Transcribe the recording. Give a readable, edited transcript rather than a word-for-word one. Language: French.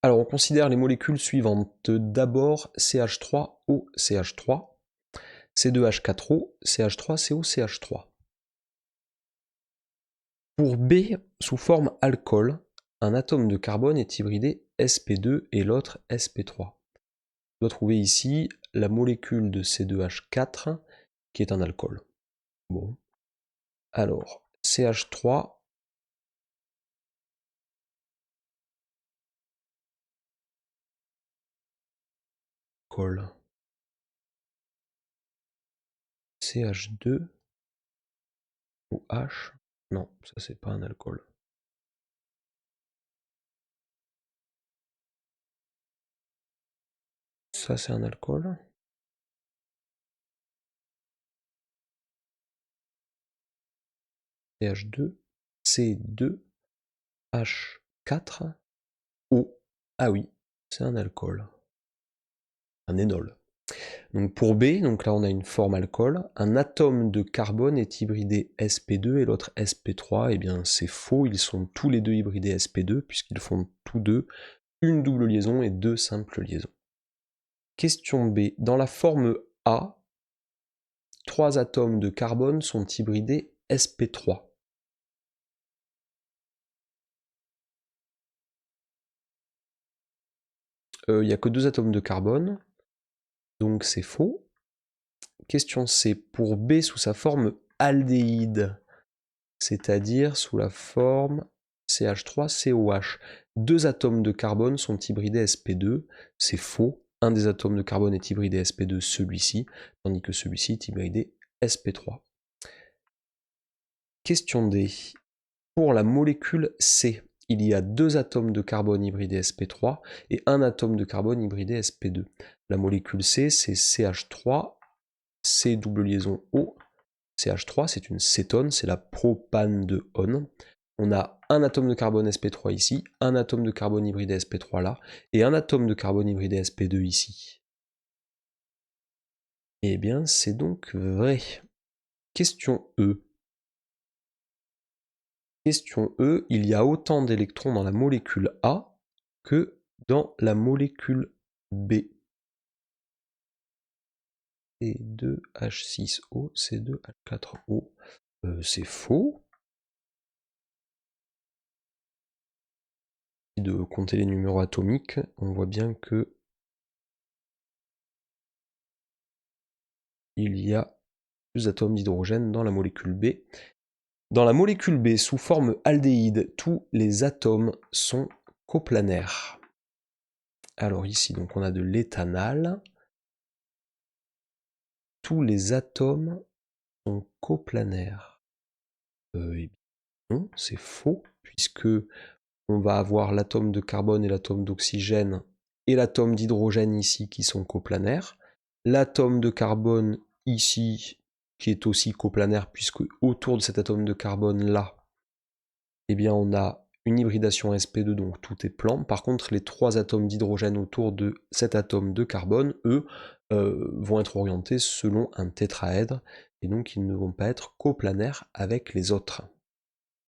Alors on considère les molécules suivantes. D'abord CH3O, CH3, C2H4O, CH3CO, CH3. Pour B, sous forme alcool, un atome de carbone est hybridé sp2 et l'autre sp3. On doit trouver ici la molécule de C2H4 qui est un alcool. Bon. Alors, CH3, alcool. CH2 ou H, non, ça c'est pas un alcool. Ça c'est un alcool. CH2, C2, H4, O. Ah oui, c'est un alcool. Un énol. Donc pour B, donc là on a une forme alcool, un atome de carbone est hybridé sp2 et l'autre sp3, et bien c'est faux, ils sont tous les deux hybridés sp2 puisqu'ils font tous deux une double liaison et deux simples liaisons. Question B, dans la forme A, 3 atomes de carbone sont hybridés sp3. Il n'y a que 2 atomes de carbone, donc c'est faux. Question C, pour B sous sa forme aldéhyde, c'est-à-dire sous la forme CH3COH. 2 atomes de carbone sont hybridés sp2, c'est faux. Un des atomes de carbone est hybridé sp2, celui-ci, tandis que celui-ci est hybridé sp3. Question D. Pour la molécule C, il y a 2 atomes de carbone hybridés sp3 et un atome de carbone hybridé sp2. La molécule C, c'est CH3, C double liaison O. CH3, c'est une cétone, c'est la propane de On. On a un atome de carbone sp3 ici, un atome de carbone hybridé sp3 là, et un atome de carbone hybridé sp2 ici. Eh bien, c'est donc vrai. Question E. Question E, il y a autant d'électrons dans la molécule A que dans la molécule B. C2H6O, C2H4O. C'est faux. De compter les numéros atomiques, on voit bien que il y a plus d'atomes d'hydrogène dans la molécule B. Dans la molécule B, sous forme aldéhyde, tous les atomes sont coplanaires. Alors ici, donc on a de l'éthanal. Tous les atomes sont coplanaires. Eh bien non, c'est faux, puisque on va avoir l'atome de carbone et l'atome d'oxygène et l'atome d'hydrogène ici qui sont coplanaires. L'atome de carbone ici qui est aussi coplanaire, puisque autour de cet atome de carbone là, eh bien on a une hybridation sp2, donc tout est plan. Par contre, les 3 atomes d'hydrogène autour de cet atome de carbone, eux, vont être orientés selon un tétraèdre, et donc ils ne vont pas être coplanaires avec les autres.